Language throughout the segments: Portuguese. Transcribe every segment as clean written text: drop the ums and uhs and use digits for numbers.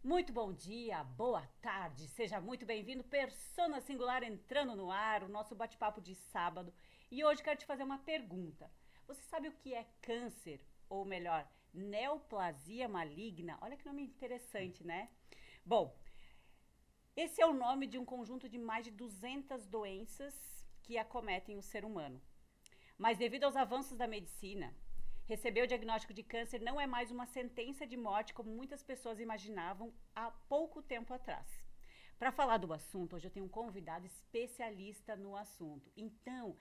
Muito bom dia, boa tarde, seja muito bem-vindo. Persona Singular entrando no ar, o nosso bate-papo de sábado. E hoje quero te fazer uma pergunta. Você sabe o que é câncer? Ou melhor, neoplasia maligna? Olha que nome interessante, né? Bom, esse é o nome de um conjunto de mais de 200 doenças que acometem o ser humano. Mas devido aos avanços da medicina, receber o diagnóstico de câncer não é mais uma sentença de morte como muitas pessoas imaginavam há pouco tempo atrás. Para falar do assunto, hoje eu tenho um convidado especialista no assunto. Então,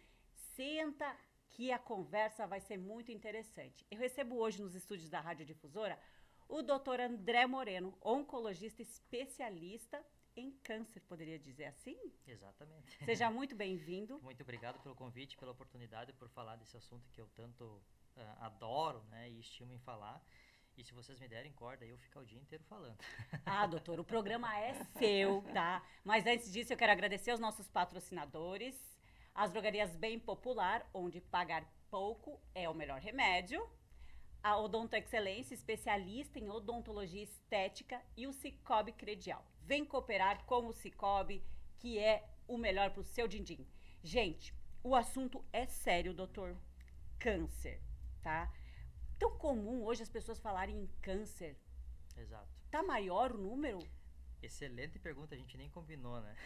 senta que a conversa vai ser muito interessante. Eu recebo hoje nos estúdios da Rádio Difusora o Dr. André Moreno, oncologista especialista em câncer, poderia dizer assim? Exatamente. Seja muito bem-vindo. Muito obrigado pelo convite, pela oportunidade, por falar desse assunto que eu tanto adoro, né, e estimo em falar. E se vocês me derem corda, eu fico o dia inteiro falando. Ah, doutor, o programa é seu, tá? Mas antes disso, eu quero agradecer aos nossos patrocinadores, as drogarias Bem Popular, onde pagar pouco é o melhor remédio, a Odonto Excelência, especialista em odontologia estética, e o Cicobi Credial. Vem cooperar com o Cicobi, que é o melhor pro seu din-din. Gente, o assunto é sério, doutor. Câncer, tá? Tão comum hoje as pessoas falarem em câncer. Exato. Tá maior o número? Excelente pergunta, a gente nem combinou, né?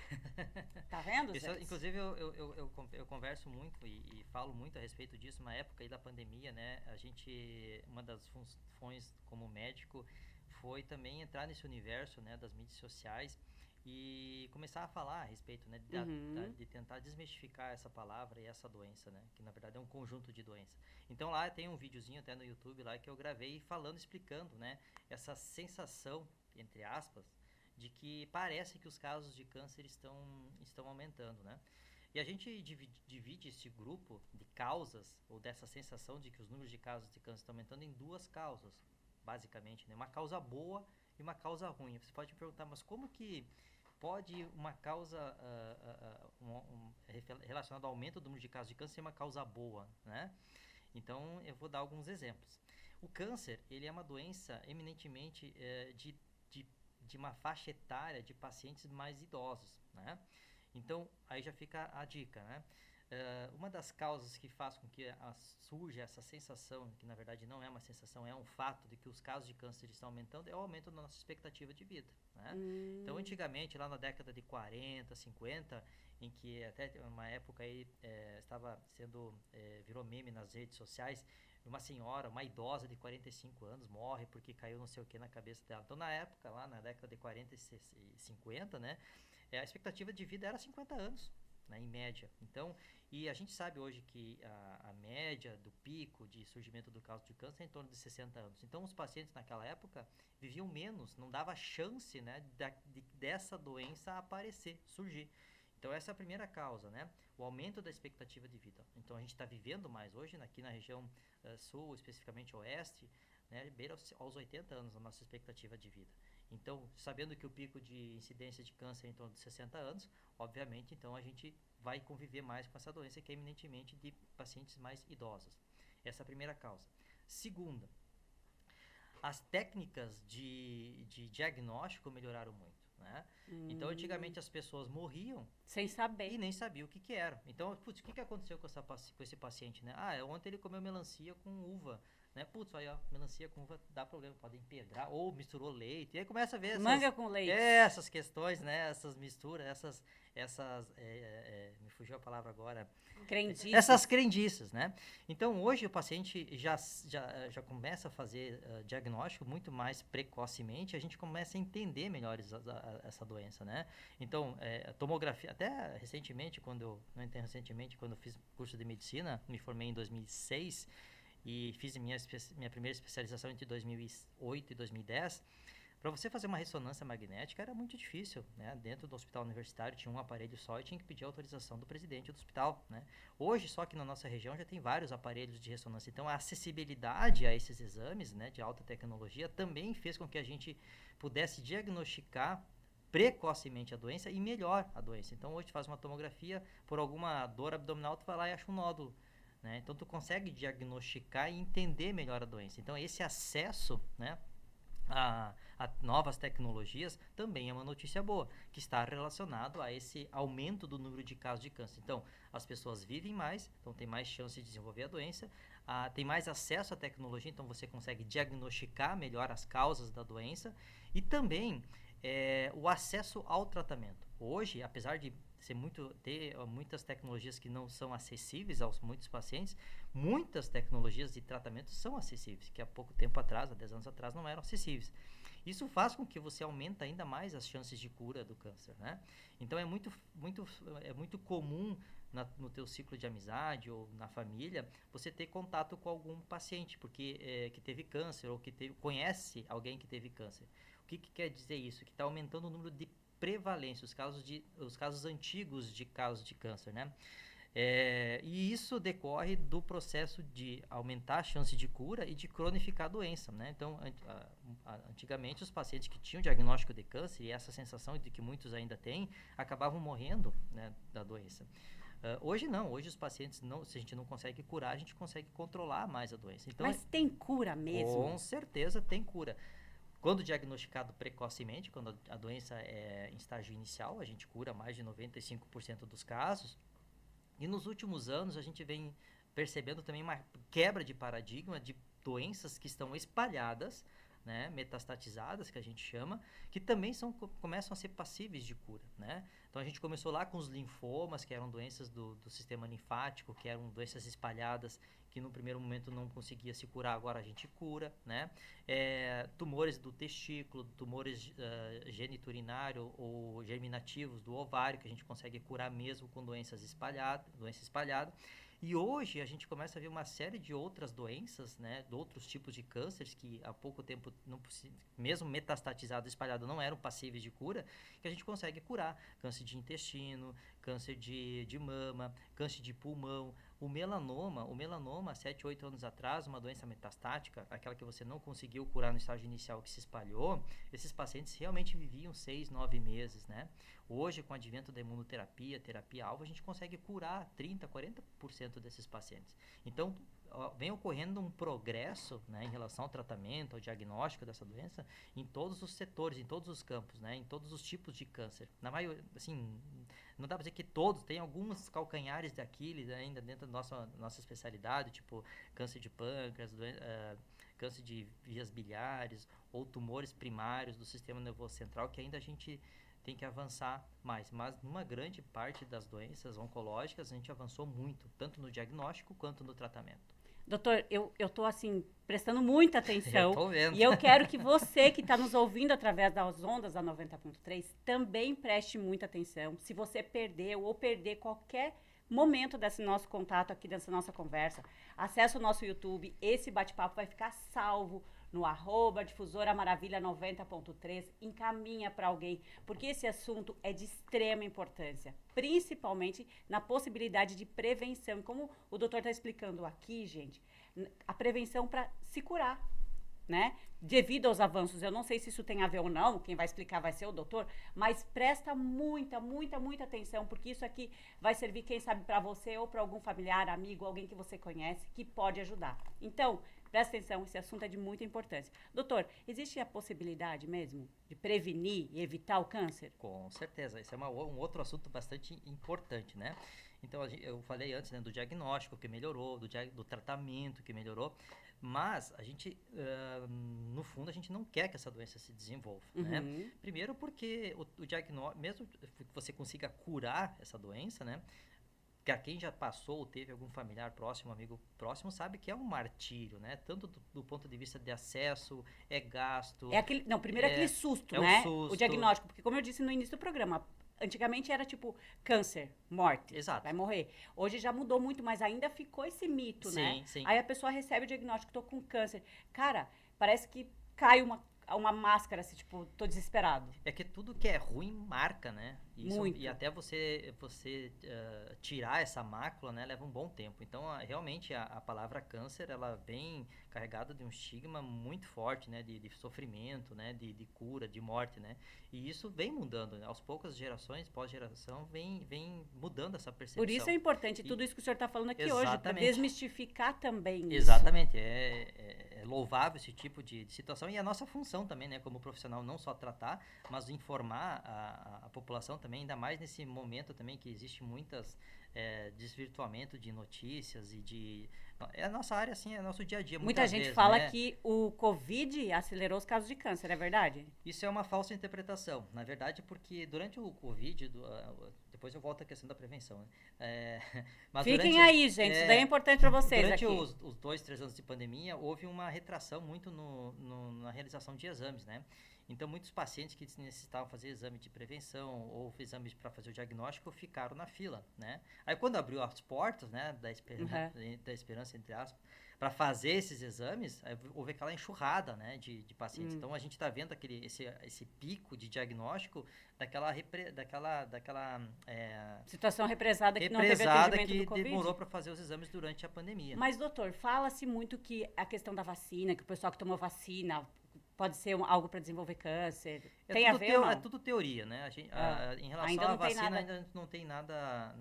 Tá vendo, Isso, gente? inclusive, eu converso muito e falo muito a respeito disso na época aí da pandemia, né? A gente, uma das funções como médico foi também entrar nesse universo, né, das mídias sociais e começar a falar a respeito, né, de tentar desmistificar essa palavra e essa doença, né, que na verdade é um conjunto de doenças. Então lá tem um videozinho até no YouTube lá que eu gravei falando, explicando, né, essa sensação, entre aspas, de que parece que os casos de câncer estão aumentando, né? E a gente divide esse grupo de causas, ou dessa sensação de que os números de casos de câncer estão aumentando, em duas causas, basicamente, né? Uma causa boa e uma causa ruim. Você pode me perguntar, mas como que pode uma causa relacionada ao aumento do número de casos de câncer ser uma causa boa, né? Então, eu vou dar alguns exemplos. O câncer, ele é uma doença eminentemente de uma faixa etária de pacientes mais idosos, né? Então, aí já fica a dica, né? Uma das causas que faz com que surja essa sensação, que na verdade não é uma sensação, é um fato de que os casos de câncer estão aumentando, é o aumento da nossa expectativa de vida, né? Então, antigamente, lá na década de 40, 50, em que até uma época aí virou meme nas redes sociais, uma senhora, uma idosa de 45 anos morre porque caiu não sei o que na cabeça dela. Então, na época, lá na década de 40 e 50, né, a expectativa de vida era 50 anos, né, em média. Então, e a gente sabe hoje que a média do pico de surgimento do caso de câncer é em torno de 60 anos. Então, os pacientes naquela época viviam menos, não dava chance, né, dessa doença aparecer, surgir. Então, essa é a primeira causa, né? O aumento da expectativa de vida. Então, a gente está vivendo mais hoje, aqui na região sul, especificamente oeste, né, beira aos 80 anos a nossa expectativa de vida. Então, sabendo que o pico de incidência de câncer é em torno de 60 anos, obviamente, então a gente vai conviver mais com essa doença que é eminentemente de pacientes mais idosos. Essa é a primeira causa. Segunda, as técnicas de diagnóstico melhoraram muito, né? Então, antigamente as pessoas morriam sem saber e nem sabiam o que era. Então, putz, o que aconteceu com esse paciente, né? Ah, ontem ele comeu melancia com uva, né? Putz, aí ó, melancia com uva dá problema, pode empedrar, ou misturou leite, e aí começa a ver manga com leite. Essas questões, né? Essas misturas, me fugiu a palavra agora. Crendices. Essas crendices, né? Então, hoje o paciente já começa a fazer diagnóstico muito mais precocemente, a gente começa a entender melhor essa doença, né? Então, tomografia, até recentemente, quando eu fiz curso de medicina, me formei em 2006 e fiz minha primeira especialização entre 2008 e 2010, para você fazer uma ressonância magnética era muito difícil, né? Dentro do hospital universitário tinha um aparelho só e tinha que pedir autorização do presidente do hospital, né? Hoje, só que na nossa região já tem vários aparelhos de ressonância. Então, a acessibilidade a esses exames, né, de alta tecnologia também fez com que a gente pudesse diagnosticar precocemente a doença e melhor a doença. Então, hoje tu faz uma tomografia, por alguma dor abdominal, tu vai lá e acha um nódulo, né? Então, tu consegue diagnosticar e entender melhor a doença. Então, esse acesso, né, a novas tecnologias, também é uma notícia boa, que está relacionado a esse aumento do número de casos de câncer. Então, as pessoas vivem mais, então tem mais chance de desenvolver a doença, tem mais acesso à tecnologia, então você consegue diagnosticar melhor as causas da doença e também o acesso ao tratamento. Hoje, apesar de ter muitas tecnologias que não são acessíveis aos muitos pacientes, muitas tecnologias de tratamento são acessíveis, que há pouco tempo atrás, há 10 anos atrás, não eram acessíveis. Isso faz com que você aumente ainda mais as chances de cura do câncer, né? Então é muito comum no teu ciclo de amizade ou na família você ter contato com algum paciente que teve câncer ou conhece alguém que teve câncer. O que quer dizer isso? Que está aumentando o número de prevalência, os casos antigos de casos de câncer, né? E isso decorre do processo de aumentar a chance de cura e de cronificar a doença, né? Então, antigamente, os pacientes que tinham diagnóstico de câncer, e essa sensação de que muitos ainda têm, acabavam morrendo, né, da doença. Hoje não, hoje os pacientes, se a gente não consegue curar, a gente consegue controlar mais a doença. Então, mas tem cura mesmo? Com certeza tem cura. Quando diagnosticado precocemente, quando a doença é em estágio inicial, a gente cura mais de 95% dos casos. E nos últimos anos a gente vem percebendo também uma quebra de paradigma de doenças que estão espalhadas, né, metastatizadas, que a gente chama, que também começam a ser passíveis de cura, né? Então a gente começou lá com os linfomas, que eram doenças do sistema linfático, que eram doenças espalhadas, que no primeiro momento não conseguia se curar, agora a gente cura, né? Tumores do testículo, tumores geniturinário ou germinativos do ovário, que a gente consegue curar mesmo com doença espalhada. E hoje a gente começa a ver uma série de outras doenças, né, de outros tipos de cânceres que há pouco tempo, mesmo metastatizado, espalhado, não eram passíveis de cura, que a gente consegue curar. Câncer de intestino, câncer de mama, câncer de pulmão. O melanoma, 7, 8 anos atrás, uma doença metastática, aquela que você não conseguiu curar no estágio inicial que se espalhou, esses pacientes realmente viviam 6, 9 meses, né? Hoje, com o advento da imunoterapia, terapia-alvo, a gente consegue curar 30%, 40% desses pacientes. Então, vem ocorrendo um progresso, né, em relação ao tratamento, ao diagnóstico dessa doença, em todos os setores, em todos os campos, né, em todos os tipos de câncer. Na maioria, assim, não dá para dizer que todos, tem alguns calcanhares de Aquiles ainda dentro da nossa especialidade, tipo câncer de pâncreas, câncer de vias biliares ou tumores primários do sistema nervoso central, que ainda a gente tem que avançar mais. Mas numa grande parte das doenças oncológicas a gente avançou muito, tanto no diagnóstico quanto no tratamento. Doutor, eu tô assim, prestando muita atenção. Eu tô vendo. E eu quero que você que está nos ouvindo através das ondas da 90.3 também preste muita atenção. Se você perdeu ou perder qualquer momento desse nosso contato aqui, dessa nossa conversa, acesse o nosso YouTube. Esse bate-papo vai ficar salvo no @Difusora Maravilha 90.3, encaminha para alguém, porque esse assunto é de extrema importância, principalmente na possibilidade de prevenção. E como o doutor está explicando aqui, gente, a prevenção para se curar, né? Devido aos avanços, eu não sei se isso tem a ver ou não, quem vai explicar vai ser o doutor, mas presta muita atenção, porque isso aqui vai servir, quem sabe, para você ou para algum familiar, amigo, alguém que você conhece, que pode ajudar. Então, presta atenção, esse assunto é de muita importância. Doutor, existe a possibilidade mesmo de prevenir e evitar o câncer? Com certeza, esse é um outro assunto bastante importante, né? Então, eu falei antes, né, do diagnóstico que melhorou, do tratamento que melhorou, mas a gente, no fundo, a gente não quer que essa doença se desenvolva, né? Primeiro porque o diagnóstico, mesmo que você consiga curar essa doença, né? Para quem já passou ou teve algum familiar próximo, amigo próximo, sabe que é um martírio, né? Tanto do ponto de vista de acesso, gasto... Primeiro é aquele susto, né? Um susto. O diagnóstico, porque como eu disse no início do programa, antigamente era tipo câncer, morte, exato, vai morrer. Hoje já mudou muito, mas ainda ficou esse mito, né? Sim. Aí a pessoa recebe o diagnóstico, tô com câncer. Cara, parece que cai uma máscara, assim, tipo, tô desesperado. É que tudo que é ruim marca, né? Muito. E até você tirar essa mácula, né, leva um bom tempo. Então, realmente, a palavra câncer, ela vem carregada de um estigma muito forte, né? De sofrimento, né? De cura, de morte, né? E isso vem mudando, né? Aos poucos, gerações, pós-geração, vem mudando essa percepção. Por isso é importante tudo isso que o senhor está falando aqui exatamente hoje, para desmistificar também exatamente, isso. é louvável esse tipo de situação, e a nossa função também, né, como profissional, não só tratar, mas informar a população também, ainda mais nesse momento também que existe muitas desvirtuamento de notícias e de... É a nossa área, assim, é nosso dia a dia, Muita muitas gente vezes, fala né? que o Covid acelerou os casos de câncer, é verdade? Isso é uma falsa interpretação, na verdade, porque durante o Covid, depois eu volto à questão da prevenção, né? Mas Fiquem aí, gente, isso daí é importante para vocês durante aqui. os 2, 3 anos de pandemia, houve uma retração muito na realização de exames, né? Então, muitos pacientes que necessitavam fazer exame de prevenção ou exames para fazer o diagnóstico ficaram na fila, né? Aí, quando abriu as portas, né, da esperança, entre aspas, para fazer esses exames, aí houve aquela enxurrada, né, de pacientes. Então, a gente está vendo esse pico de diagnóstico daquela Situação represada que não teve represada atendimento que do Covid. demorou para fazer os exames durante a pandemia. Mas, doutor, fala-se muito que a questão da vacina, que o pessoal que tomou vacina pode ser algo para desenvolver câncer. Tem a ver ou não? É tudo teoria, né? Em relação à vacina, ainda não tem nada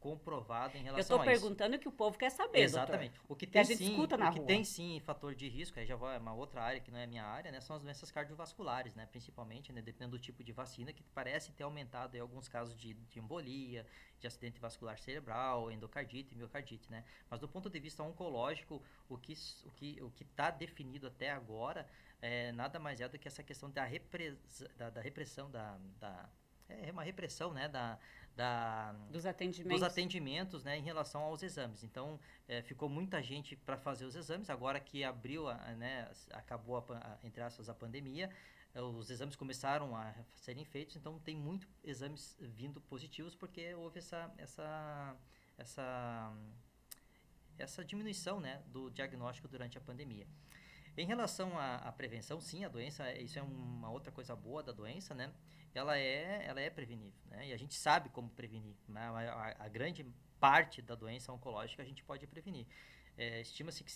comprovado em relação a isso. Eu estou perguntando o que o povo quer saber, Exatamente. doutor. O que tem, a gente escuta na rua. tem sim fator de risco, aí já vai uma outra área que não é minha área, né? São as doenças cardiovasculares, né? Principalmente, né? Dependendo do tipo de vacina, que parece ter aumentado em alguns casos de embolia, de acidente vascular cerebral, endocardite, miocardite, né? Mas do ponto de vista oncológico, o que está definido até agora nada mais é do que essa questão da repressão uma repressão, né, dos atendimentos, né, em relação aos exames. Então, ficou muita gente para fazer os exames. Agora que abriu, né, acabou, entre aspas, a pandemia, os exames começaram a serem feitos. Então, tem muitos exames vindo positivos porque houve essa diminuição, né, do diagnóstico durante a pandemia. Em relação à prevenção, sim, a doença, isso é uma outra coisa boa da doença, né? Ela é prevenível, né? E a gente sabe como prevenir, né? A grande parte da doença oncológica a gente pode prevenir. Estima-se que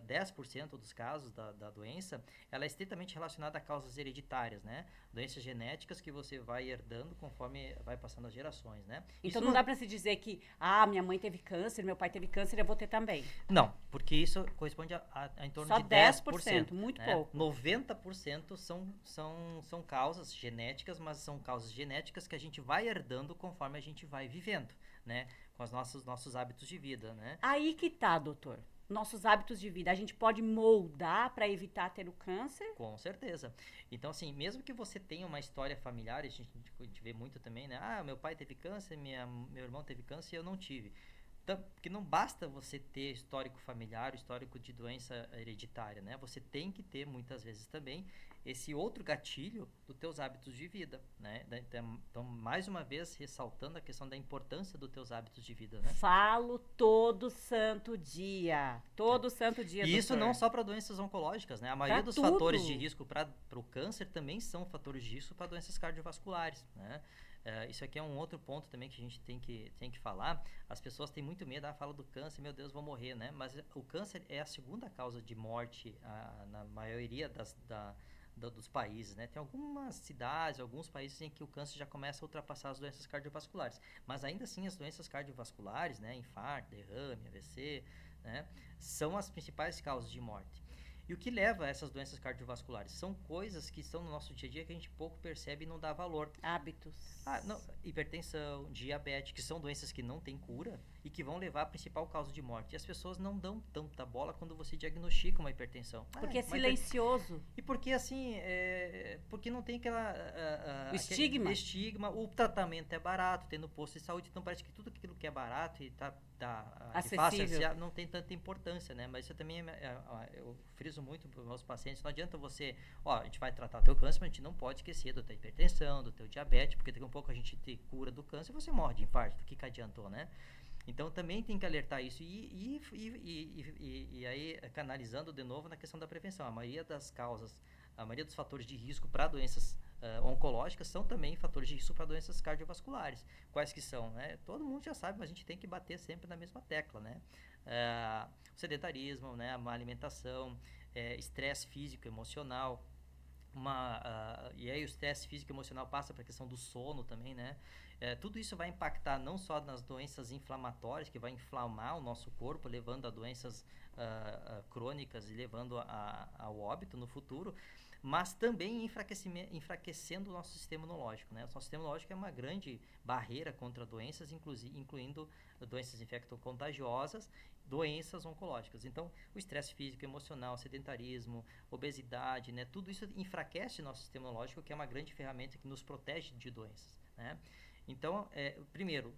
10% dos casos da doença, ela é estritamente relacionada a causas hereditárias, né? Doenças genéticas que você vai herdando conforme vai passando as gerações, né? Então não dá para se dizer que, minha mãe teve câncer, meu pai teve câncer, eu vou ter também. Não, porque isso corresponde a em torno Só de 10%. Muito né? pouco. 90% são causas genéticas, mas são causas genéticas que a gente vai herdando conforme a gente vai vivendo, né? Com os nossos hábitos de vida, né? Aí que tá, doutor. Nossos hábitos de vida, a gente pode moldar para evitar ter o câncer? Com certeza. Então, assim, mesmo que você tenha uma história familiar, a gente vê muito também, né? Meu pai teve câncer, meu irmão teve câncer e eu não tive. Então, porque não basta você ter histórico familiar, histórico de doença hereditária, né? Você tem que ter, muitas vezes também, esse outro gatilho dos teus hábitos de vida, né? Então, mais uma vez, ressaltando a questão da importância dos teus hábitos de vida, né? Falo todo santo dia. Todo santo dia, E isso doutor. não só para doenças oncológicas, né? A maioria dos fatores de risco para o câncer também são fatores de risco para doenças cardiovasculares, né? Isso aqui é um outro ponto também que a gente tem que falar. As pessoas têm muito medo, fala do câncer, meu Deus, vou morrer, né? Mas o câncer é a segunda causa de morte na maioria dos países, né? Tem algumas cidades, alguns países em que o câncer já começa a ultrapassar as doenças cardiovasculares. Mas ainda assim, as doenças cardiovasculares, né? Infarto, derrame, AVC, né? São as principais causas de morte. E o que leva a essas doenças cardiovasculares? São coisas que estão no nosso dia a dia que a gente pouco percebe e não dá valor. Hábitos. Hipertensão, diabetes, que são doenças que não têm cura e que vão levar à principal causa de morte. E as pessoas não dão tanta bola quando você diagnostica uma hipertensão. Porque é silencioso. E porque, assim, porque não tem o estigma. Estigma. O tratamento é barato, tem no posto de saúde, então parece que tudo aquilo que é barato e tá acessível, não tem tanta importância, né? Mas isso também eu friso muito para os meus pacientes. Não adianta você, a gente vai tratar o teu câncer, mas a gente não pode esquecer da tua hipertensão, do teu diabetes, porque daqui a pouco a gente tem cura do câncer e você morre de infarto. O que adiantou, né? Então também tem que alertar isso e aí canalizando de novo na questão da prevenção. A maioria dos fatores de risco para doenças oncológicas são também fatores de risco para doenças cardiovasculares. Quais que são, né? Todo mundo já sabe, mas a gente tem que bater sempre na mesma tecla, né? O sedentarismo, né? A má alimentação, estresse físico, emocional, e aí o estresse físico e emocional passa para a questão do sono também, né? Tudo isso vai impactar não só nas doenças inflamatórias, que vai inflamar o nosso corpo, levando a doenças crônicas e levando ao óbito no futuro, mas também enfraquecendo o nosso sistema imunológico, né? O nosso sistema imunológico é uma grande barreira contra doenças, incluindo doenças infecto-contagiosas, doenças oncológicas. Então, o estresse físico, emocional, sedentarismo, obesidade, né? Tudo isso enfraquece o nosso sistema imunológico, que é uma grande ferramenta que nos protege de doenças, né? Então, primeiro,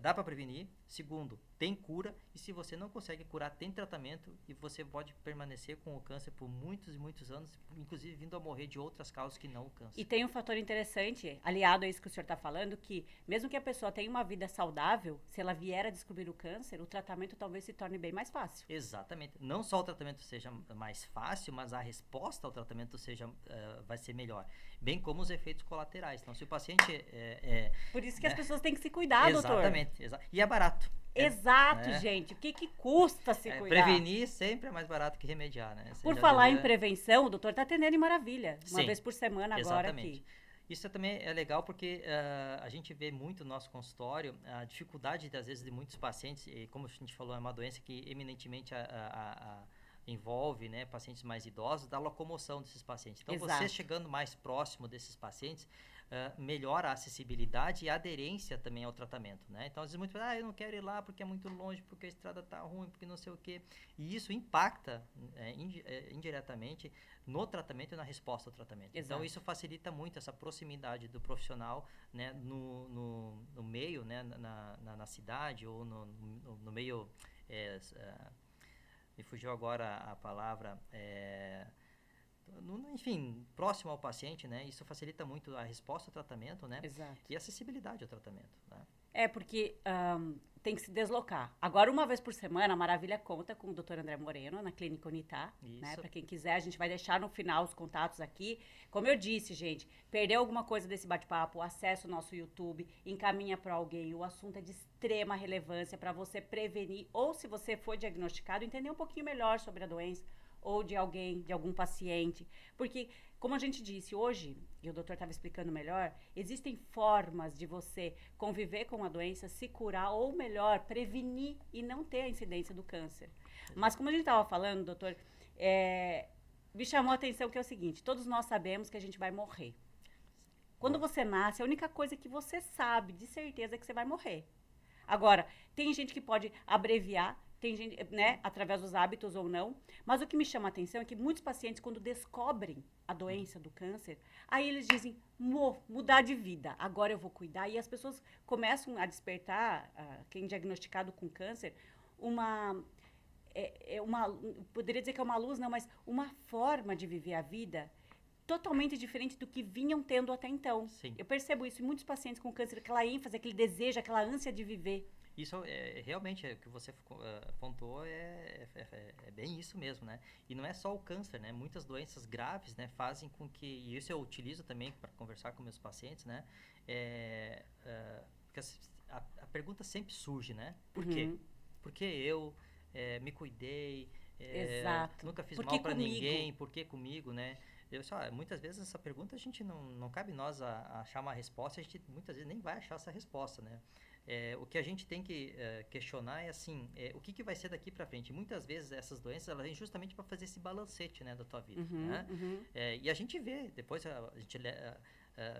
dá para prevenir. Segundo, tem cura. E se você não consegue curar, tem tratamento. E você pode permanecer com o câncer por muitos e muitos anos, inclusive vindo a morrer de outras causas que não o câncer. E tem um fator interessante, aliado a isso que o senhor está falando, que mesmo que a pessoa tenha uma vida saudável, se ela vier a descobrir o câncer, o tratamento talvez se torne bem mais fácil. Exatamente. Não só o tratamento seja mais fácil, mas a resposta ao tratamento vai ser melhor. Bem como os efeitos colaterais. Então, se o paciente... Por isso que as pessoas têm que se cuidar, doutor. Exatamente. E é barato. Exato, gente. O que custa se cuidar? Prevenir sempre é mais barato que remediar, né? Por falar em prevenção, o doutor está atendendo em Maravilha. Uma Sim, vez por semana agora exatamente. aqui. Isso também é legal porque a gente vê muito no nosso consultório a dificuldade, às vezes, de muitos pacientes, e como a gente falou, é uma doença que eminentemente envolve, né, pacientes mais idosos, da locomoção desses pacientes. Então, Exato. você chegando mais próximo desses pacientes, melhora a acessibilidade e a aderência também ao tratamento, né? Então, às vezes, muito eu não quero ir lá porque é muito longe, porque a estrada está ruim, porque não sei o quê. E isso impacta indiretamente no tratamento e na resposta ao tratamento. Exato. Então, isso facilita muito essa proximidade do profissional, né, no meio, né, na cidade ou no meio... me fugiu agora a palavra... enfim, próximo ao paciente, né? Isso facilita muito a resposta ao tratamento, né? Exato. E a acessibilidade ao tratamento, né? Porque tem que se deslocar. Agora, uma vez por semana, a Maravilha conta com o Dr. André Moreno, na Clínica Unitar, né? Para quem quiser, a gente vai deixar no final os contatos aqui. Como eu disse, gente, perdeu alguma coisa desse bate-papo, acessa o nosso YouTube, encaminha para alguém. O assunto é de extrema relevância para você prevenir, ou se você for diagnosticado, entender um pouquinho melhor sobre a doença, ou de alguém, de algum paciente. Porque, como a gente disse hoje, e o doutor estava explicando melhor, existem formas de você conviver com a doença, se curar, ou melhor, prevenir e não ter a incidência do câncer. Mas, como a gente estava falando, doutor, me chamou a atenção que é o seguinte, todos nós sabemos que a gente vai morrer. Quando você nasce, a única coisa que você sabe de certeza é que você vai morrer. Agora, tem gente que pode abreviar, tem gente, né, através dos hábitos ou não, mas o que me chama a atenção é que muitos pacientes, quando descobrem a doença do câncer, aí eles dizem, mudar de vida, agora eu vou cuidar, e as pessoas começam a despertar, quem é diagnosticado com câncer, poderia dizer que é uma luz, não, mas uma forma de viver a vida totalmente diferente do que vinham tendo até então. Sim. Eu percebo isso em muitos pacientes com câncer, aquela ênfase, aquele desejo, aquela ânsia de viver. Isso realmente, o que você pontuou é bem isso mesmo, né? E não é só o câncer, né? Muitas doenças graves, né, fazem com que, e isso eu utilizo também para conversar com meus pacientes, né? Porque a pergunta sempre surge, né? Por quê? Porque eu me cuidei, Exato. nunca fiz Por mal que para comigo? ninguém, por que comigo, né? Muitas vezes essa pergunta a gente não cabe nós a achar uma resposta, a gente muitas vezes nem vai achar essa resposta, né? O que a gente tem que questionar é assim, o que vai ser daqui para frente? Muitas vezes essas doenças elas vêm justamente para fazer esse balancete, né, da tua vida, né? E a gente vê, depois a gente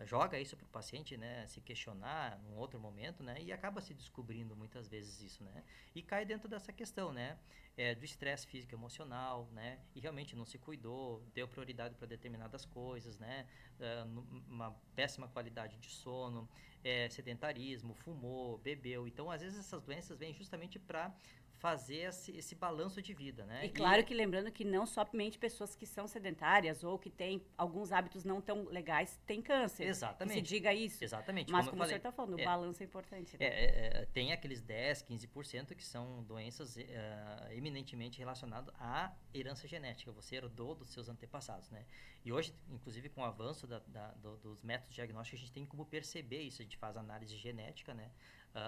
joga isso para o paciente, né, se questionar num outro momento, né, e acaba se descobrindo muitas vezes isso, né, e cai dentro dessa questão, né, do estresse físico e emocional, né, e realmente não se cuidou, deu prioridade para determinadas coisas, né, uma péssima qualidade de sono, sedentarismo, fumou, bebeu. Então, às vezes essas doenças vêm justamente para fazer esse balanço de vida, né? E claro que lembrando que não somente pessoas que são sedentárias ou que têm alguns hábitos não tão legais têm câncer. Exatamente. Que se diga isso. Exatamente. Mas como o senhor está falando, o balanço é importante. Né? Tem aqueles 10, 15% que são doenças eminentemente relacionadas à herança genética. Você herdou dos seus antepassados, né? E hoje, inclusive, com o avanço dos métodos diagnósticos, a gente tem como perceber isso. A gente faz análise genética, né?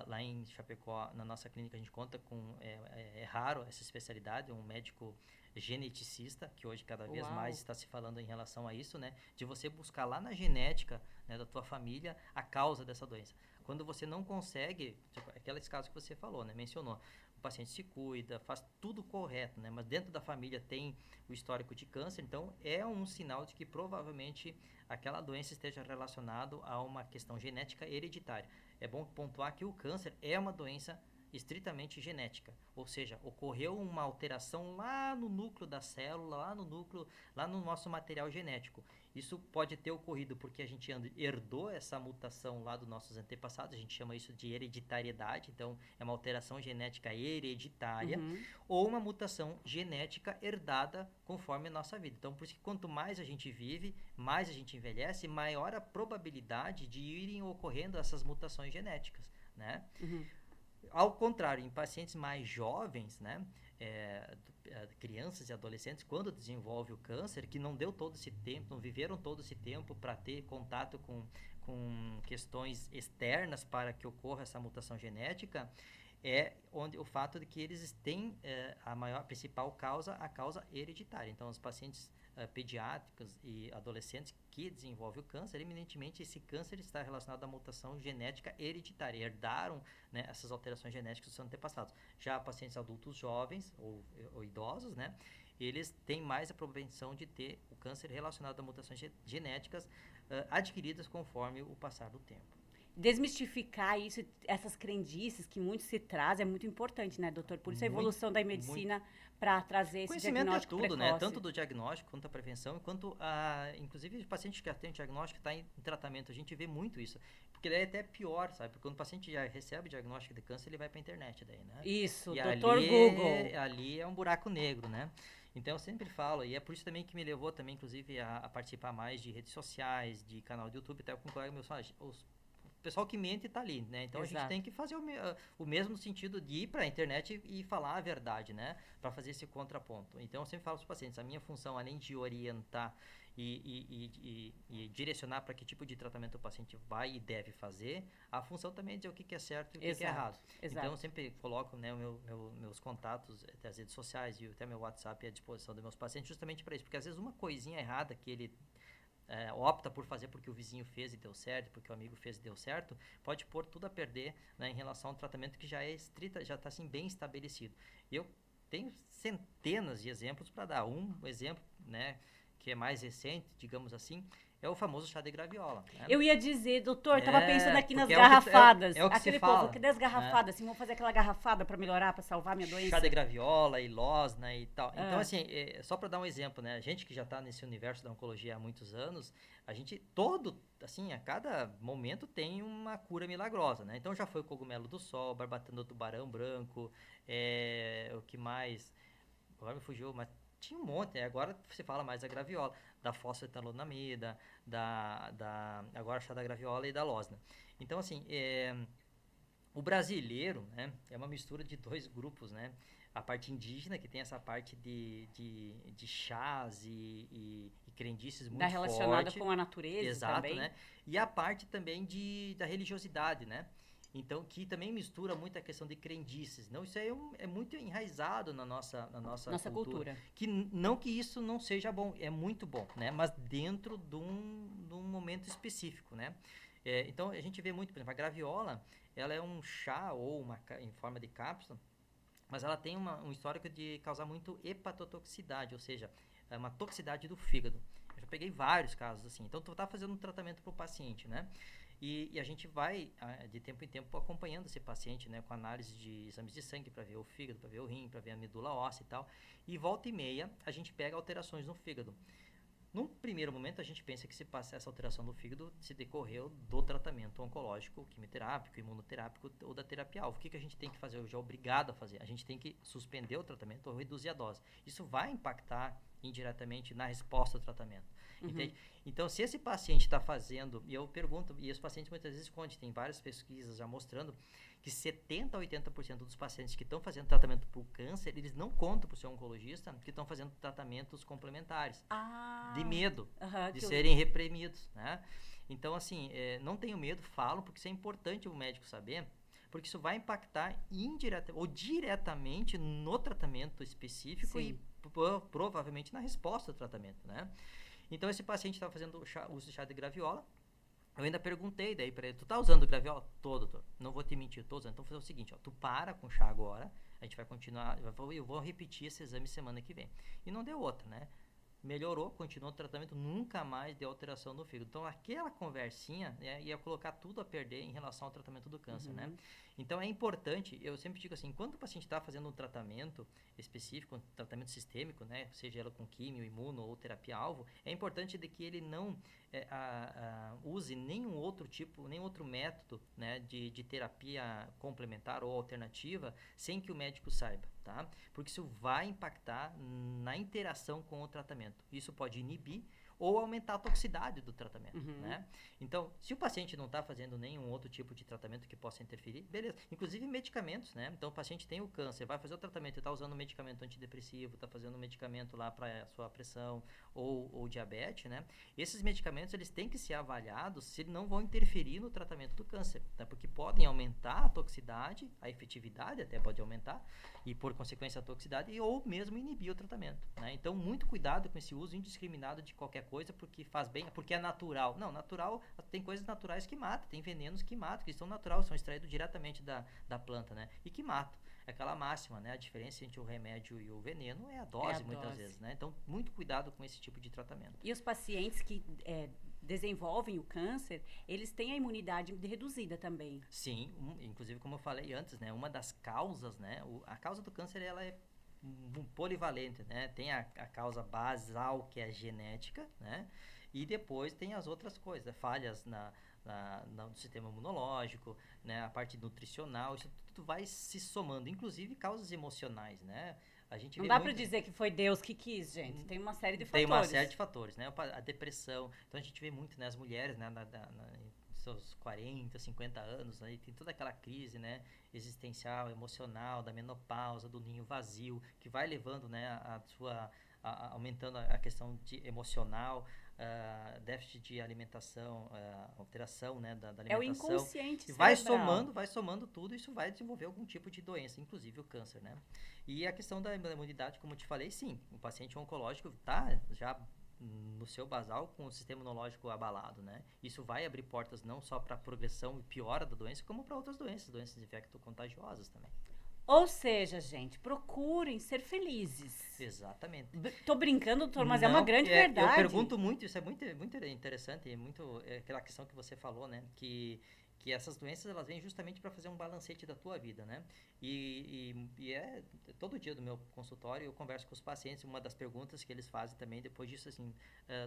Lá em Chapecó, na nossa clínica, a gente conta com, é raro essa especialidade, um médico geneticista, que hoje cada vez Uau. mais está se falando em relação a isso, né? De você buscar lá na genética, né, da tua família a causa dessa doença. Quando você não consegue, tipo, aqueles casos que você falou, né, mencionou, o paciente se cuida, faz tudo correto, né, mas dentro da família tem o histórico de câncer, então é um sinal de que provavelmente aquela doença esteja relacionada a uma questão genética hereditária. É bom pontuar que o câncer é uma doença estritamente genética, ou seja, ocorreu uma alteração lá no núcleo da célula, lá no nosso material genético. Isso pode ter ocorrido porque a gente herdou essa mutação lá dos nossos antepassados, a gente chama isso de hereditariedade, então é uma alteração genética hereditária, ou uma mutação genética herdada conforme a nossa vida. Então, por isso que quanto mais a gente vive, mais a gente envelhece, maior a probabilidade de irem ocorrendo essas mutações genéticas, né? Ao contrário, em pacientes mais jovens, né, crianças e adolescentes, quando desenvolve o câncer, que não deu todo esse tempo, não viveram todo esse tempo para ter contato com questões externas para que ocorra essa mutação genética, é onde o fato de que eles têm a principal causa, a causa hereditária. Então, os pacientes pediátricos e adolescentes que desenvolvem o câncer, eminentemente esse câncer está relacionado à mutação genética hereditária, herdaram, né, essas alterações genéticas dos seus antepassados. Já pacientes adultos jovens ou idosos, né, eles têm mais a propensão de ter o câncer relacionado a mutações genéticas adquiridas conforme o passar do tempo. Desmistificar isso, essas crendices que muito se traz, é muito importante, né, doutor? Por isso a evolução da medicina para trazer esse diagnóstico precoce. Conhecimento é tudo, né? Tanto do diagnóstico quanto da prevenção, quanto inclusive os pacientes que já têm diagnóstico está em tratamento, a gente vê muito isso. Porque daí é até pior, sabe? Porque quando o paciente já recebe o diagnóstico de câncer, ele vai para a internet daí, né? Isso, e doutor Google. Ali é um buraco negro, né? Então eu sempre falo, e é por isso também que me levou também, inclusive, a participar mais de redes sociais, de canal do YouTube, até com um colega meu, o pessoal que mente está ali, né? Então Exato. A gente tem que fazer o mesmo sentido de ir para a internet e falar a verdade, né? Para fazer esse contraponto. Então eu sempre falo para os pacientes, a minha função, além de orientar e direcionar para que tipo de tratamento o paciente vai e deve fazer, a função também é dizer o que é certo e o que é errado. Exato. Então eu sempre coloco, né, meus contatos, até as redes sociais e até meu WhatsApp à disposição dos meus pacientes justamente para isso, porque às vezes uma coisinha errada que ele opta por fazer porque o vizinho fez e deu certo, porque o amigo fez e deu certo, pode pôr tudo a perder, né, em relação ao tratamento que já está assim, bem estabelecido. Eu tenho centenas de exemplos para dar. Um exemplo, né, que é mais recente, digamos assim, é o famoso chá de graviola. Né? Eu ia dizer, doutor, tava pensando aqui nas porque garrafadas. É o que Aquele se fala, povo que das garrafadas, assim, vamos fazer aquela garrafada para melhorar, para salvar minha doença. Chá de graviola e losna e tal. Então, assim, só para dar um exemplo, né? A gente que já está nesse universo da oncologia há muitos anos, a gente assim, a cada momento tem uma cura milagrosa, né? Então já foi o cogumelo do sol, barbatana do tubarão branco, o que mais? Agora me fugiu, mas tinha um monte, né? Agora se fala mais da graviola, da fosfetalonamida, agora chá da graviola e da losna. Então, assim, o brasileiro, né, é uma mistura de dois grupos, né? A parte indígena, que tem essa parte de chás e crendices muito forte. Relacionada com a natureza. Exato, também. Né? E a parte também da religiosidade, né? Então, que também mistura muito a questão de crendices. Não, isso aí é muito enraizado na nossa cultura. Não que isso não seja bom, é muito bom, né? Mas dentro de um momento específico, né? Então, a gente vê muito, por exemplo, a graviola, ela é um chá ou em forma de cápsula, mas ela tem um histórico de causar muito hepatotoxicidade, ou seja, uma toxicidade do fígado. Eu já peguei vários casos assim. Então, tu tá fazendo um tratamento para o paciente, né? E a gente vai, de tempo em tempo, acompanhando esse paciente, né, com análise de exames de sangue para ver o fígado, para ver o rim, para ver a medula óssea e tal. E volta e meia, a gente pega alterações no fígado. Num primeiro momento, a gente pensa que essa alteração do fígado se decorreu do tratamento oncológico, quimioterápico, imunoterápico ou da terapia-alvo. O que a gente tem que fazer? Hoje é obrigado a fazer. A gente tem que suspender o tratamento ou reduzir a dose. Isso vai impactar indiretamente na resposta ao tratamento. Entende? Então, se esse paciente está fazendo, e eu pergunto, e os pacientes muitas vezes escondem, tem várias pesquisas já mostrando que 70% a 80% dos pacientes que estão fazendo tratamento para o câncer, eles não contam para o seu oncologista que estão fazendo tratamentos complementares. De medo de serem reprimidos, né? Então, assim, não tenham medo, falam, porque isso é importante o médico saber, Porque isso vai impactar indireta ou diretamente no tratamento específico Sim. e provavelmente na resposta do tratamento, né? Então, esse paciente estava fazendo uso de chá de graviola. Eu ainda perguntei daí pra ele, tu tá usando graviola? Tô, doutor. Não vou te mentir, tô usando. Então, vou fazer o seguinte, ó, tu para com o chá agora, a gente vai continuar, eu vou repetir esse exame semana que vem. E não deu outra, né? Melhorou, continuou o tratamento, nunca mais deu alteração no fígado. Então, aquela conversinha, né, ia colocar tudo a perder em relação ao tratamento do câncer, né? Então, é importante, eu sempre digo assim, quando o paciente está fazendo um tratamento específico, um tratamento sistêmico, né, seja ela com químio, imuno ou terapia-alvo, é importante de que ele não use nenhum outro tipo, nenhum outro método, né, de terapia complementar ou alternativa sem que o médico saiba, tá? Porque isso vai impactar na interação com o tratamento. Isso pode inibir ou aumentar a toxicidade do tratamento, né? Então, se o paciente não está fazendo nenhum outro tipo de tratamento que possa interferir, beleza. Inclusive medicamentos, né? Então, o paciente tem o câncer, vai fazer o tratamento, está usando medicamento antidepressivo, está fazendo medicamento lá para sua pressão ou diabetes, né? Esses medicamentos, eles têm que ser avaliados se não vão interferir no tratamento do câncer, tá? Porque podem aumentar a toxicidade, a efetividade até pode aumentar, e por consequência a toxicidade, ou mesmo inibir o tratamento, né? Então, muito cuidado com esse uso indiscriminado de qualquer coisa, porque faz bem, porque é natural. Não, natural, tem coisas naturais que matam, tem venenos que matam, que são naturais, são extraídos diretamente da planta, né? E que matam. É aquela máxima, né? A diferença entre o remédio e o veneno é a dose, muitas vezes, né? Então, muito cuidado com esse tipo de tratamento. E os pacientes que desenvolvem o câncer, eles têm a imunidade reduzida também. Sim, inclusive como eu falei antes, né? Uma das causas, né? A causa do câncer, ela é polivalente, né? Tem a causa basal, que é a genética, né? E depois tem as outras coisas, falhas no sistema imunológico, né? A parte nutricional, isso tudo vai se somando, inclusive causas emocionais, né? A gente não dá para dizer que foi Deus que quis, gente. Tem uma série de fatores. Tem uma série de fatores, né? A depressão. Então a gente vê muito, né? As mulheres, né? Em seus 40, 50 anos, né? Tem toda aquela crise, né? Existencial, emocional, da menopausa, do ninho vazio, que vai levando, né? Aumentando a questão emocional, déficit de alimentação, alteração, né, da alimentação. É o inconsciente cerebral. Vai somando tudo, isso vai desenvolver algum tipo de doença, inclusive o câncer, né? E a questão da imunidade, como eu te falei, sim, o paciente oncológico está já no seu basal com o sistema imunológico abalado, né? Isso vai abrir portas não só para progressão e piora da doença, como para outras doenças infecto-contagiosas também. Ou seja, gente, procurem ser felizes. Exatamente. Tô brincando, doutor, mas é uma grande verdade. Eu pergunto muito, isso é muito interessante, aquela questão que você falou, né? Que essas doenças, elas vêm justamente para fazer um balancete da tua vida, né? E todo dia do meu consultório eu converso com os pacientes, uma das perguntas que eles fazem também depois disso, assim,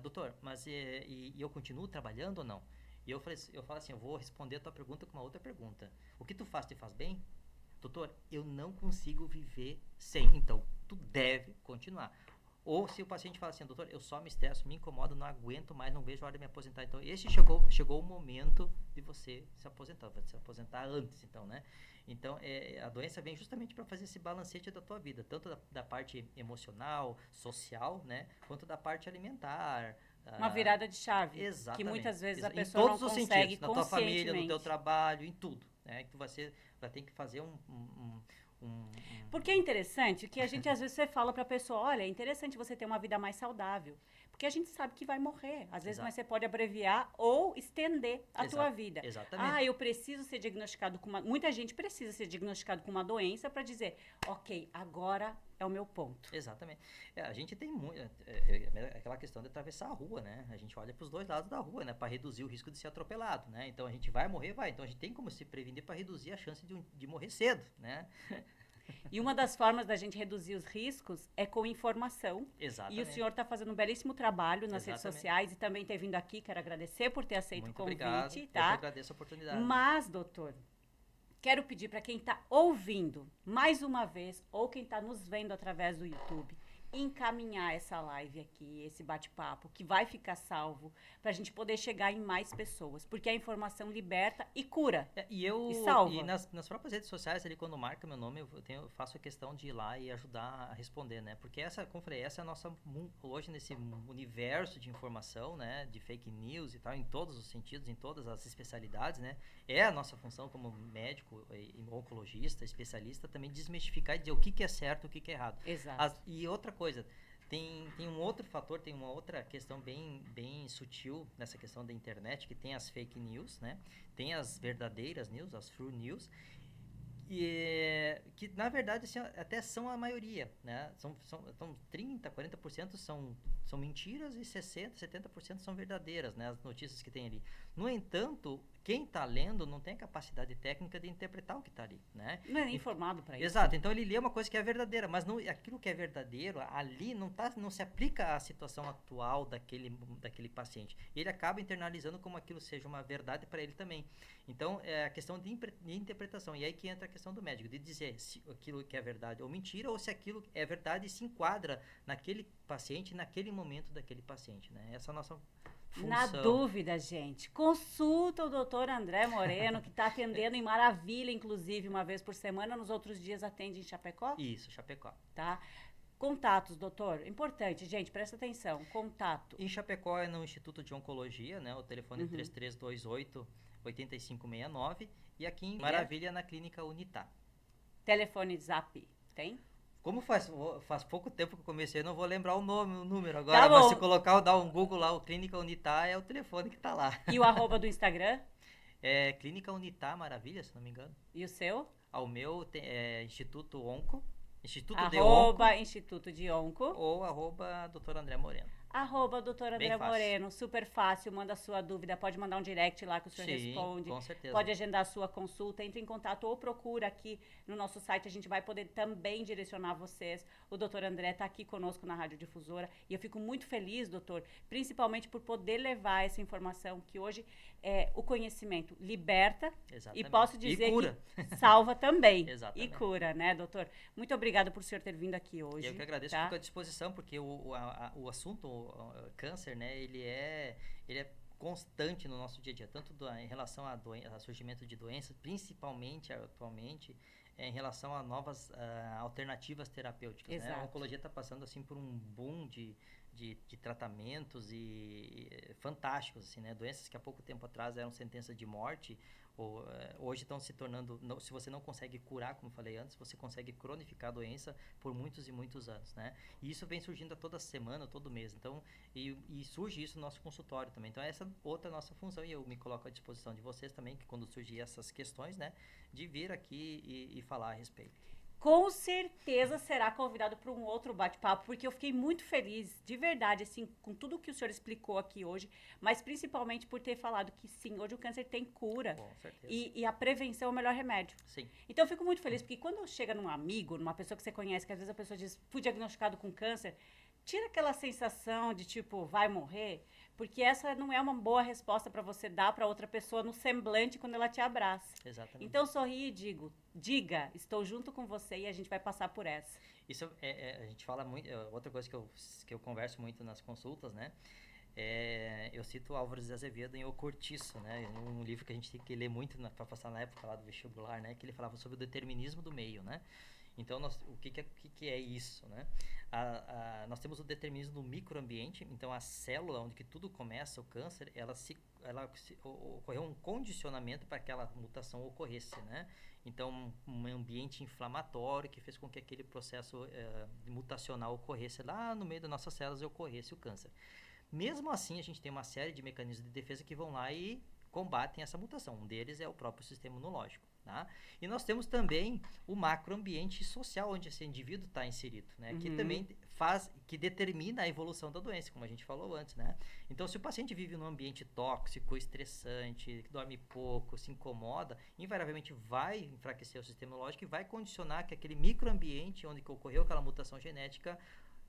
doutor, mas eu continuo trabalhando ou não? E eu falo assim, eu vou responder a tua pergunta com uma outra pergunta. O que tu faz, te faz bem? Doutor, eu não consigo viver sem, então tu deve continuar. Ou se o paciente fala assim, doutor, eu só me estresso, me incomodo, não aguento mais, não vejo a hora de me aposentar. Então, chegou o momento de você se aposentar, vai se aposentar antes, então, né? Então, a doença vem justamente para fazer esse balancete da tua vida, tanto da parte emocional, social, né? Quanto da parte alimentar. Uma virada de chave. Exatamente. Que muitas vezes a pessoa não consegue conscientemente. Na tua família, no teu trabalho, em tudo, né? Que tu vai ter que fazer Porque é interessante que a gente, às vezes, você fala para a pessoa, olha, é interessante você ter uma vida mais saudável. Porque a gente sabe que vai morrer. Às vezes, mas você pode abreviar ou estender a tua vida. Exatamente. Eu preciso ser diagnosticado com muita gente precisa ser diagnosticado com uma doença para dizer, ok, agora é o meu ponto. Exatamente. A gente tem muito... aquela questão de atravessar a rua, né? A gente olha para os dois lados da rua, né? Para reduzir o risco de ser atropelado, né? Então, a gente vai morrer, vai. Então, a gente tem como se prevenir para reduzir a chance de morrer cedo, né? E uma das formas da gente reduzir os riscos é com informação. Exatamente. E o senhor está fazendo um belíssimo trabalho nas redes sociais e também ter vindo aqui. Quero agradecer por ter aceito o convite. Obrigado. Tá? Eu que agradeço a oportunidade. Mas, doutor, quero pedir para quem está ouvindo, mais uma vez, ou quem está nos vendo através do YouTube, encaminhar essa live aqui, esse bate-papo, que vai ficar salvo, para a gente poder chegar em mais pessoas, porque a informação liberta e cura. E salva. E nas próprias redes sociais, ali, quando marca meu nome, eu faço a questão de ir lá e ajudar a responder, né? Porque como eu falei, essa é a nossa, hoje nesse universo de informação, né? De fake news e tal, em todos os sentidos, em todas as especialidades, né? É a nossa função como médico, oncologista, especialista, também desmistificar e dizer o que é certo, o que é errado. Exato. E outra coisa, tem um outro fator, tem uma outra questão bem sutil nessa questão da internet, que tem as fake news, né? Tem as verdadeiras news, as true news, que na verdade assim, até são a maioria, né? São 30%, 40% são mentiras e 60%, 70% são verdadeiras, né? As notícias que tem ali. No entanto, quem está lendo não tem a capacidade técnica de interpretar o que está ali, né? Não é nem informado para isso. Exato, então ele lê uma coisa que é verdadeira, mas não, aquilo que é verdadeiro ali não se aplica à situação atual daquele paciente. Ele acaba internalizando como aquilo seja uma verdade para ele também. Então, é a questão de interpretação. E aí que entra a questão do médico, de dizer se aquilo que é verdade ou mentira, ou se aquilo é verdade e se enquadra naquele paciente, naquele momento daquele paciente, né? Essa é a nossa função. Na dúvida, gente, consulta o doutor André Moreno, que está atendendo em Maravilha, inclusive, uma vez por semana. Nos outros dias atende em Chapecó? Isso, Chapecó. Tá. Contatos, doutor. Importante, gente, presta atenção. Contato. Em Chapecó é no Instituto de Oncologia, né? O telefone é 3328-8569. E aqui em Maravilha, na Clínica Unitá. Telefone Zap, tem? Como faz pouco tempo que eu comecei, eu não vou lembrar o número agora, tá mas se dar um Google lá, o Clínica Unitá é o telefone que tá lá. E o arroba do Instagram? É Clínica Unitá Maravilha, se não me engano. E o seu? O meu é Instituto Onco, Instituto de Onco. Ou arroba Dr. André Moreno. Arroba doutor André Moreno, super fácil, manda a sua dúvida, pode mandar um direct lá que o senhor responde. Com certeza. Pode agendar a sua consulta, entre em contato ou procura aqui no nosso site, a gente vai poder também direcionar vocês. O doutor André está aqui conosco na Rádio Difusora e eu fico muito feliz, doutor, principalmente por poder levar essa informação que hoje o conhecimento liberta. Exatamente. E posso dizer cura. Que salva também. Exatamente. E cura, né, doutor? Muito obrigada por o senhor ter vindo aqui hoje. Eu que agradeço, tá? fico à disposição, porque o assunto, o câncer, né, ele é constante no nosso dia a dia, tanto em relação a surgimento de doenças, principalmente atualmente, em relação a novas alternativas terapêuticas. Né? A oncologia está passando assim por um boom de tratamentos fantásticos, assim, né? Doenças que há pouco tempo atrás eram sentença de morte, hoje estão se tornando, se você não consegue curar, como eu falei antes, você consegue cronificar a doença por muitos e muitos anos, né? E isso vem surgindo a toda semana, todo mês. Então, e surge isso no nosso consultório também. Então, essa outra nossa função, e eu me coloco à disposição de vocês também, que quando surgir essas questões, né, de vir aqui e falar a respeito. Com certeza será convidado para um outro bate-papo, porque eu fiquei muito feliz, de verdade, assim, com tudo que o senhor explicou aqui hoje, mas principalmente por ter falado que sim, hoje o câncer tem cura. Com certeza. E a prevenção é o melhor remédio. Sim. Então eu fico muito feliz, porque quando chega num amigo, numa pessoa que você conhece, que às vezes a pessoa diz, fui diagnosticado com câncer, tira aquela sensação de tipo, vai morrer, porque essa não é uma boa resposta para você dar para outra pessoa no semblante quando ela te abraça. Exatamente. Então sorri e diga, estou junto com você e a gente vai passar por essa. Isso a gente fala muito, outra coisa que eu converso muito nas consultas, né? Eu cito Álvaro de Azevedo em O Cortiço, né? Um livro que a gente tem que ler muito para passar na época lá do vestibular, né? Que ele falava sobre o determinismo do meio, né? Então, o que é isso, né? Nós temos o determinismo do microambiente. Então, a célula onde que tudo começa, o câncer, ocorreu um condicionamento para que aquela mutação ocorresse, né? Então, um ambiente inflamatório que fez com que aquele processo mutacional ocorresse lá no meio das nossas células e ocorresse o câncer. Mesmo assim, a gente tem uma série de mecanismos de defesa que vão lá e combatem essa mutação. Um deles é o próprio sistema imunológico. Tá? E nós temos também o macroambiente social onde esse indivíduo está inserido, né? Que também que determina a evolução da doença, como a gente falou antes, né? Então, se o paciente vive num ambiente tóxico, estressante, dorme pouco, se incomoda, invariavelmente vai enfraquecer o sistema imunológico e vai condicionar que aquele microambiente onde que ocorreu aquela mutação genética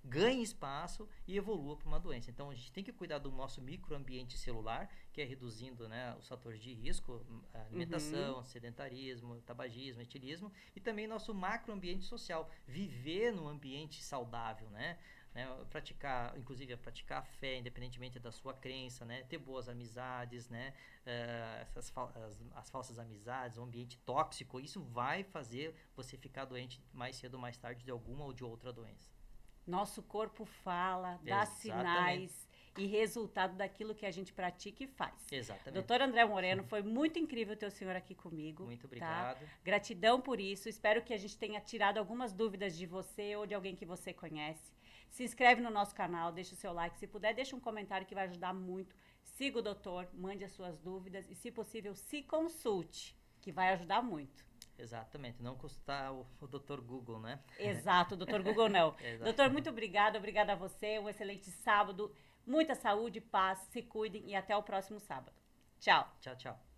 ganhe espaço e evolua para uma doença. Então, a gente tem que cuidar do nosso microambiente celular, que é reduzindo, né, os fatores de risco, alimentação, sedentarismo, tabagismo, etilismo, e também nosso macroambiente social, viver num ambiente saudável, né? Praticar, inclusive, praticar a fé, independentemente da sua crença, né? Ter boas amizades, né? As falsas amizades, um ambiente tóxico, isso vai fazer você ficar doente mais cedo ou mais tarde de alguma ou de outra doença. Nosso corpo fala, dá Exatamente. sinais e resultado daquilo que a gente pratica e faz. Exatamente. Doutor André Moreno, foi muito incrível ter o senhor aqui comigo. Muito obrigado. Tá? Gratidão por isso. Espero que a gente tenha tirado algumas dúvidas de você ou de alguém que você conhece. Se inscreve no nosso canal, deixa o seu like. Se puder, deixa um comentário que vai ajudar muito. Siga o doutor, mande as suas dúvidas e, se possível, se consulte, que vai ajudar muito. Exatamente, não custar o Dr. Google, né? Exato, o Dr. Google não. Doutor, muito obrigada a você, um excelente sábado, muita saúde, paz, se cuidem e até o próximo sábado. Tchau. Tchau, tchau.